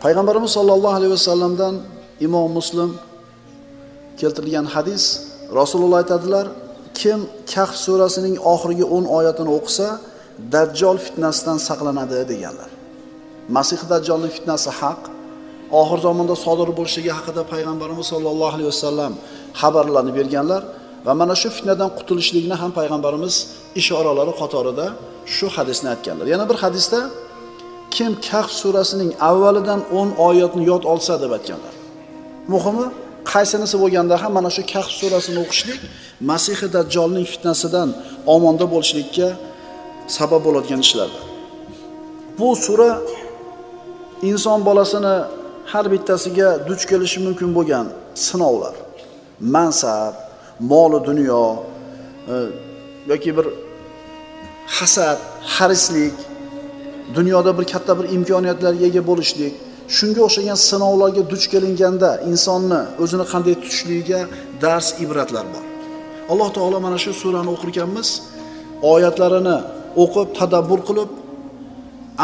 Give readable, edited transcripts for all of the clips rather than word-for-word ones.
Payg'ambarimiz sollallohu alayhi vasallamdan Imom Muslim keltirgan hadis, Rasululloh aytadilar, kim Kahf surasining oxirgi 10 oyatini o'qisa, Dajjal fitnasidan saqlanadi deganlar. Masih Dajjalning fitnasi haq, oxir zamonda sodir bo'lishligi haqida payg'ambarimiz sollallohu alayhi vasallam xabarlarni berganlar va mana shu fitnadan qutulishlikni ham payg'ambarimiz ishoralari qatorida shu hadisni aytganlar. Yana bir hadisda kim Kahf surasining avvalidan 10 oyatni yod olsa deb aytganlar. Muhimi qaysinisi bo'lganda ham mana shu Kahf surasini o'qishlik Masih Dajjalning fitnasidan omonda bo'lishlikka sabab bo'ladigan ishlardir. Bu sura inson bolasini har bittasiga duch kelishi mumkin bo'lgan sinovlar, mansab, mol dunyo yoki bir hasad, harislik, dunyoda bir katta bir imkoniyatlarga ega bo'lishlik, shunga o'xshagan sinovlarga duch kelinganda insonni o'zini qanday tutishligiga dars, ibratlar bor. Alloh taolo mana shu surani o'qirkanmiz, oyatlarini o'qib, tadabbur qilib,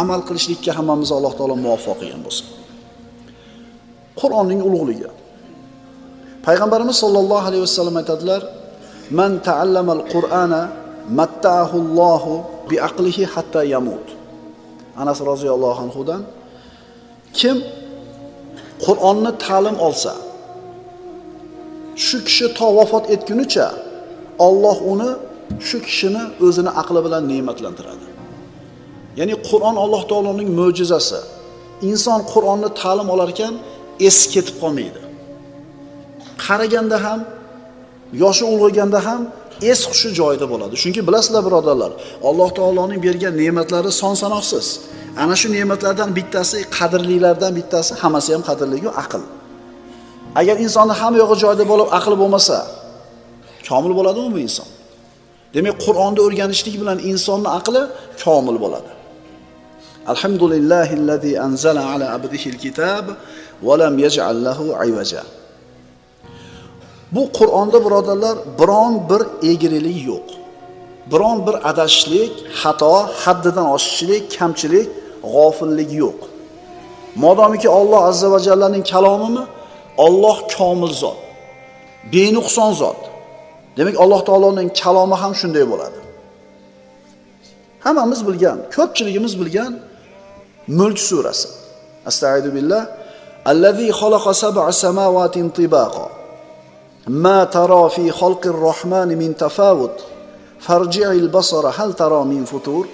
amal qilishlikka hammamiz Alloh taolo muvaffaq qilgan bo'lsin. Qur'onning ulug'ligi. Payg'ambarimiz sollallohu alayhi vasallam aytadilar: "Man ta'allamal Qur'ana matta'ahu Allohu bi aqlihi hatta yamut." Anas roziyallohu anhudan kim Qur'onni ta'lim olsa, shu kishi to vafot etgunicha Alloh uni shu kishini o'zini aqli bilan ne'matlantiradi. Ya'ni Qur'on Alloh taoloning mo'jizasi. Inson Qur'onni ta'lim olar ekan esi ketib qolmaydi. Qaraganda ham, yoshi ulg'ayganda ham es hushi joyida bo'ladi. Chunki bilasizlar birodarlar, Alloh taoloning bergan ne'matlari son-sanoqsiz. Ana shu ne'matlardan bittasi, qadrlilardan bittasi, hammasi ham qadrli-ku aql. Agar insonning hamma yog'i joyida bo'lib, aqli bo'lmasa, komil bo'ladimi bu inson? Demak, Qur'onni o'rganishlik bilan insonning aqli komil bo'ladi. Alhamdulillahillazi anzala ala abdihil kitab va lam yaj'al lahu iwaja. Bu Qur'onda birodarlar biron bir egrilik yo'q. Biron bir adashishlik, xato, haddidan oshishlik, kamchilik, g'ofillik yo'q. Modomiki Alloh azza va jallaning kalomimi, Alloh komil zot, benuqson zot. Demak, Alloh taoloning kalomi ham shunday bo'ladi. Hammamiz bilgan, ko'pchiligimiz bilgan Mulk surasi. Astagfiru billah. Allazi xalaqa sab'a samawatin tibaqa. Ma tara fi xalqir rahmani min tafawut. Farji'il basara hal tara min futur.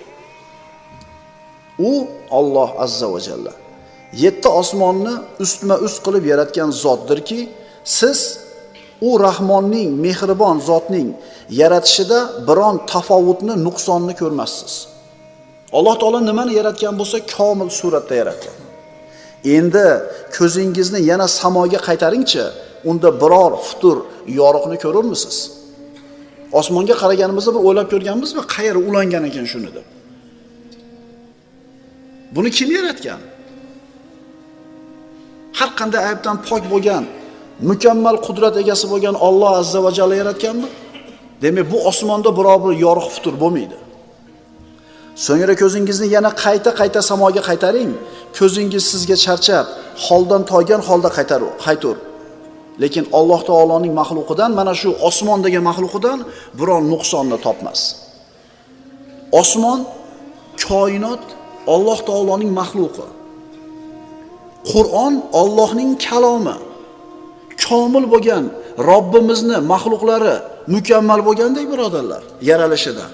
U Alloh azza va jalla 7 osmonni ustma-ust qilib yaratgan zotdirki, siz u Rahmonning, mehribon zotning yaratishida biron tafovutni, nuqsonni ko'rmassiz. Alloh taolo nimani yaratgan bo'lsa, komil suratda yaratgan. Endi ko'zingizni yana samoga qaytaringchi, unda biror futur, yoriqni ko'rurmisiz? Osmonga qaraganimizda bir o'ylab ko'rganmizmi, qayerga ulangan ekan shuni deb. Buni kim yaratgan? Har qanday aybdan pok bo'lgan, mukammal qudrat egasi bo'lgan Alloh azza va jalla yaratganmi? Demak, bu osmonda biror bir yorug' futur bo'lmaydi. So'ngra ko'zingizni yana qayta samoga qaytaring. Ko'zingiz sizga charchab, holdan toygan holda qaytur. Lekin Alloh taoloning maxluqidan, mana shu osmondagi maxluqidan biron nuqsonni topmas. Osmon, koinot Alloh taoloning maxluqi. Qur'on Allohning kalomi. Komil bo'lgan Robbimizni maxluqlari mukammal bo'lgandek birodarlar, yaralishida.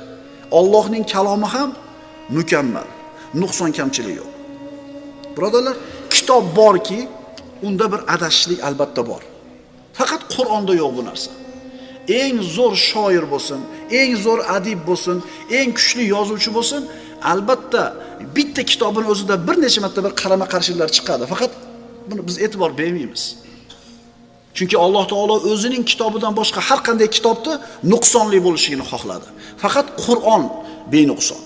Allohning kalomi ham mukammal. Nuqson kamchilik yo'q. Birodarlar, kitob borki, unda bir adashishlik albatta bor. Faqat Qur'onda yo'q bu narsa. Eng zo'r shoir bo'lsin, eng zo'r adib bo'lsin, eng kuchli yozuvchi bo'lsin, albatta bitta kitobning o'zida bir necha marta bir qarama-qarshiliklar chiqadi. Faqat buni biz e'tibor bermaymiz. Chunki Alloh taolo o'zining kitobidan boshqa har qanday kitobni nuqsonli bo'lishini xohladi. Faqat Qur'on benuqson.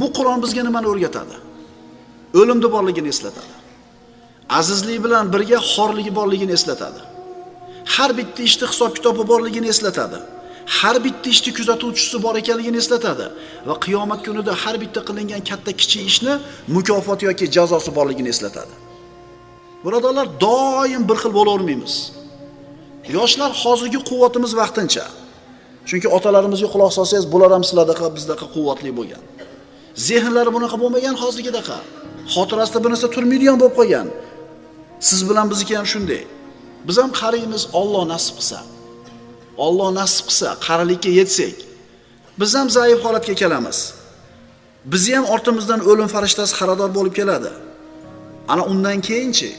Bu Qur'on bizga nimani o'rgatadi? O'limni borligini eslatadi. Azizlik bilan birga xorligi borligini eslatadi. Har bitta ishda hisob kitobi borligini eslatadi. har bitta ishni kuzatuvchisi bor ekanligini eslatadi va qiyomat kunida har bitta qilingan katta kichik ishni mukofot yoki jazosi borligini eslatadi. Birodarlar, doim bir xil bo'lavermaymiz. Yoshlar hozirgi quvvatimiz vaqtincha. Chunki otalarimizga quloq solsangiz, bular ham sizlardaqa bizdaqa quvvatli bo'lgan. Zehnlari bunaqa bo'lmagan hozirgidaqa. Xotirasida bir narsa turmaydigan bo'lib qolgan. Siz bilan bizniki ham shunday. Biz ham qaraymiz, Alloh nasib qilsa. Alloh nasib qilsa qarilikka yetsak, biz ham zaif holatga kelamiz. Bizni ham ortimizdan o'lim farishtasi xarador bo'lib keladi. Ana undan keyinchi?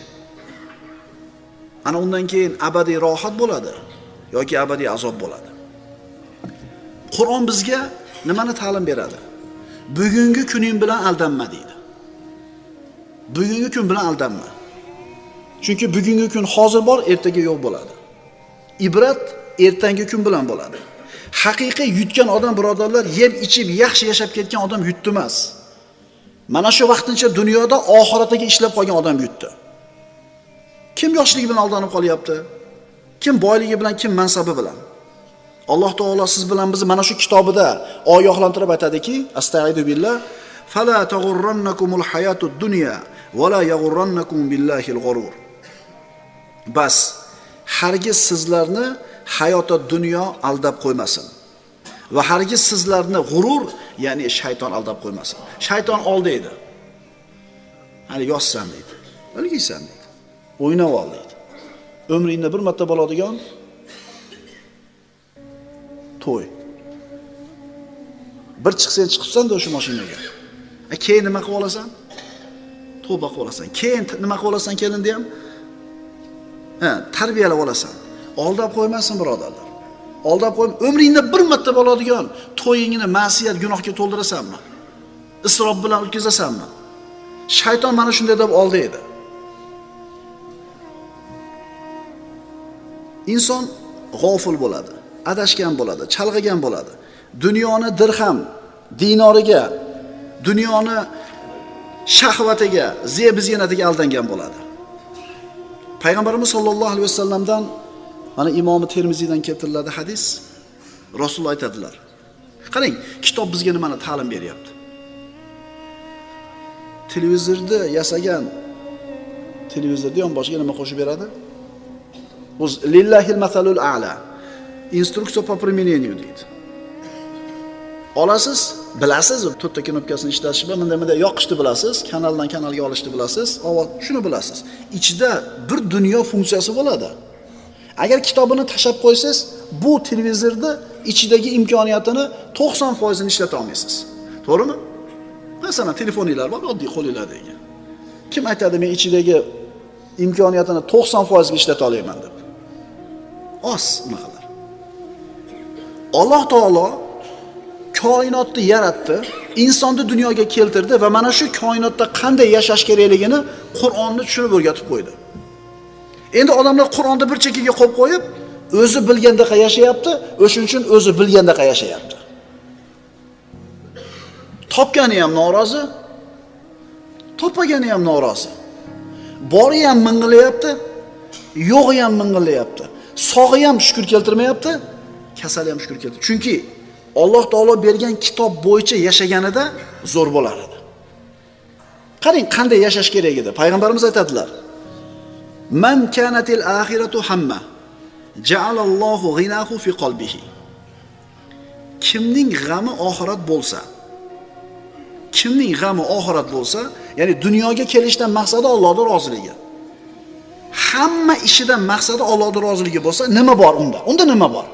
Ana undan keyin abadiy rohat bo'ladi yoki abadiy azob bo'ladi. Qur'on bizga nimani ta'lim beradi? Bugungi kuning bilan aldanma deydi. Bugungi kun bilan aldanma. Chunki bugungi kun hozir bor, ertaga yo'q bo'ladi. Ibrat ertangi kun bilan bo'ladi. Haqiqiy yutgan odam, birodarlar, yeb ichib yaxshi yashab ketgan odam yutdi emas. Mana shu vaqtincha dunyoda oxiratiga ishlab qolgan odam yutdi. Kim yoshligi bilan aldanib qolyapti? Kim boyligi bilan, kim mansabi bilan? Alloh taolo siz bilan bizni mana shu kitobida ogohlantirib aytadiki, astag'idu billah, fala taghurrannakumul hayatud dunya va la yaghurrannakum billahil g'urur. Bas, hargiz sizlarni hayotda dunyo aldab qo'ymasin. Va hargiz sizlarni g'urur, ya'ni shayton aldab qo'ymasin. Shayton oldaydi. Hali yoshsan deydi. Bilgiysan deydi. O'ynab ol deydi. Umringda bir marta bo'ladigan to'y. Bir chiqsang chiqibsan-da o'sha mashinaga. Keyin nima qilib olasan? Tavba qilib olasan. Keyin nima qilib olasan kelindi ham? Tarbiyalab olasan. Aldab qo'ymasin, birodarlar. Aldab qo'yib, umringda bir marta bo'ladigan to'yingni ma'siyat, gunohga to'ldirasanmi? Isrof bilan o'tkazasanmi? Shayton mana shunday deb oldaydi. Inson g'ofil bo'ladi, adashgan bo'ladi, chalg'igan bo'ladi. Dunyoni dirham, dinoriga, dunyoni shahvatiga, zeb-ziynatiga aldangan bo'ladi. Payg'ambarimiz sollallohu alayhi vasallamdan, mana Imom Termiziydan keltiriladi hadis. Rasululloh aytadilar. Qarang, kitob bizga nimani ta'lim beryapti? Televizorda yasagan televizorda ham boshqa nima qo'shib beradi? O'z lillahil masalul a'la. Instruksiya po применению deydi. Olasiz, bilasiz, to'rtta knopkasini ishlatishni, bunday yoqishni bilasiz, kanaldan kanalga olishni bilasiz, shuni bilasiz. Ichida bir dunyo funksiyasi bo'ladi. Agar kitobini tashab qo'ysangiz, bu televizorda ichidagi imkoniyatini 90% ni ishlata olmaysiz. To'g'rimi? Masalan, telefoninglar bor, oddiy qo'linglardagi. Kim aytadi men ichidagi imkoniyatini 90% ga ishlata olaman deb? Oz nimalar. Alloh taolo koinotni yaratdi, insonni dunyoga keltirdi va mana shu koinotda qanday yashash kerakligini Qur'onni tushunib o'rgatib qo'ydi. Endi odamlar Qur'onni bir chekkaga qo'yib qo'yib, o'zi bilgandaqa yashayapti, o'shuning uchun o'zi bilgandaqa yashayapti. Topgani ham norozi, topmagani ham norozi. Bori ham ming'illayapti, yo'g'i ham ming'illayapti. Sog'i ham shukr keltirmayapti, kasali ham shukr keltirmayapti. Chunki Alloh taolo bergan kitob bo'yicha yashaganida zo'r bo'lar edi. Qarang, qanday yashash kerak edi. Payg'ambarimiz aytadilar: "Man kanatil axiratu hamma, ja'alallohu ghinahu fi qalbihi." Kimning g'ami oxirat bo'lsa, ya'ni dunyoga kelishdan maqsadi Allohning roziligi. Hamma ishidan maqsadi Allohning roziligi bo'lsa, nima bor unda? Unda nima bor?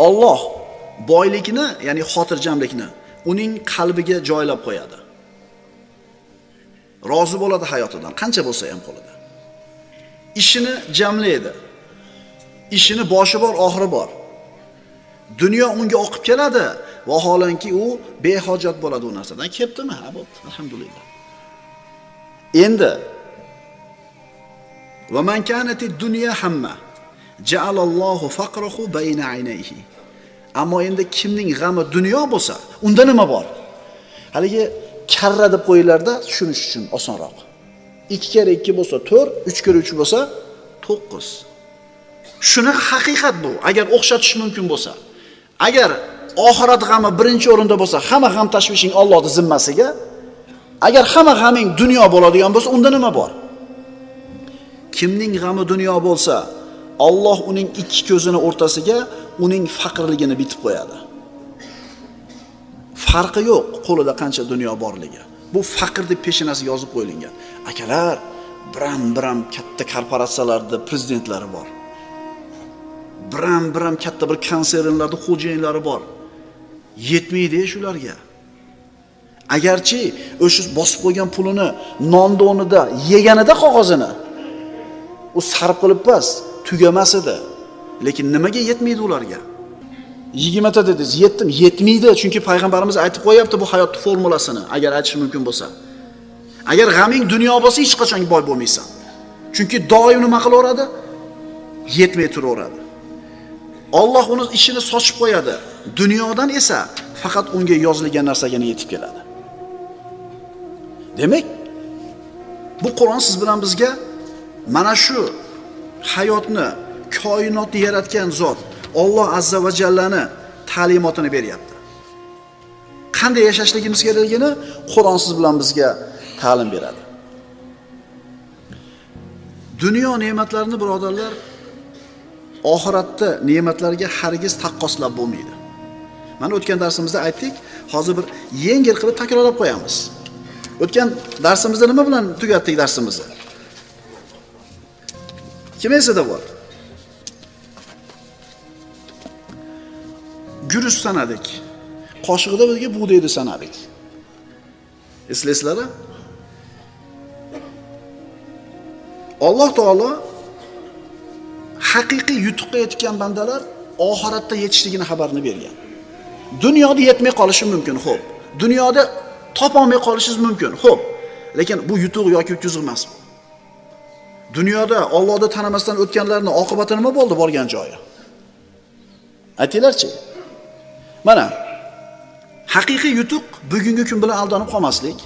Alloh boylikni, ya'ni xotirjamlikni uning qalbiga joylab qo'yadi. Rozi bo'ladi hayotidan, qancha bo'lsa ham qo'lida. Ishini jamlaydi. Ishini boshi bor, oxiri bor. Dunyo unga oqib keladi, vaholanki u behojat bo'ladi u narsadan. Kelibdimi? Ha, bo'pti, alhamdulillah. Endi va man kanatid dunya hamma ja'alallohu faqrahu bayna aynayhi. Ammo endi kimning g'ami dunyo bo'lsa, unda nima bor? Haligi karra deb qo'yinglarda tushunish uchun osonroq. 2 kere 2 bo'lsa 4, 3 kere 3 bo'lsa 9. Shuni haqiqat bu. Agar o'xshatish mumkin bo'lsa, agar oxirat g'ami birinchi o'rinda bo'lsa, hamma g'am tashvishing Allohning zimmasiga, agar hamma g'aming dunyo bo'ladigan bo'lsa, unda nima bor? Kimning g'ami dunyo bo'lsa, Alloh uning ikki ko'zini o'rtasiga uning faqirligini bitib qo'yadi. Farqi yo'q qo'lida qancha dunyo borligi. Bu faqir deb peshinasiga yozib qo'yilgan. Akalar, biram katta korporatsiyalarda prezidentlari bor. Biram katta bir konsernlarda xo'jayinlari bor. Yetmaydi shularga. Agarchi o'sha bosib qo'ygan pulini nonda o'rnida yeganida qog'ozini u sarf qilib pas tugamas edi. Lekin nimaga yetmaydi ularga? 20 ta dedingiz, yetdim, yetmaydi. Chunki payg'ambarimiz aytib qo'yapti bu hayot formulasini, agar aytish mumkin bo'lsa. Agar g'aming dunyo bo'lsa, hech qachon boy bo'lmaysan. Chunki doim nima qilaveradi? Yetmay turaveradi. Alloh uni ishini sochib qo'yadi. Dunyodan esa faqat unga yozilgan narsagina yetib keladi. Demak, bu Qur'on siz bilan bizga mana shu hayotni, koinotni yaratgan zot Alloh azza va jallani ta'limotini beryapti. Qanday yashashligimiz kerakligini Qur'on siz bilan bizga ta'lim beradi. Dunyo ne'matlarini birodarlar oxiratda ne'matlarga hargiz taqqoslab bo'lmaydi. Mana o'tgan darsimizda aytdik, hozir bir yengil qilib takrorlab qo'yamiz. O'tgan darsimizda nima bilan tugatdik darsimizni? Kim esida bor? Guruch sanadik. Qoshiqda bizga bug'doyni sanadik. Eslaysizlar-a? Alloh taolo haqiqiy yutuqqa yetgan bandalar oxiratda yetishligini xabarini bergan. Dunyoda yetmay qolishi mumkin, xo'p. Dunyoda topolmay qolishingiz mumkin, xo'p. Lekin bu yutuq yoki yutuq emas. Dunyoda Allohni tanimasdan o'tganlarning oqibati nima bo'ldi borgan joyi? Aytinglarchi? Mana haqiqiy yutuq bugungi kun bilan aldanib qolmaslik.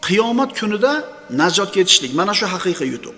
Qiyomat kunida najotga yetishlik. Mana shu haqiqiy yutuq.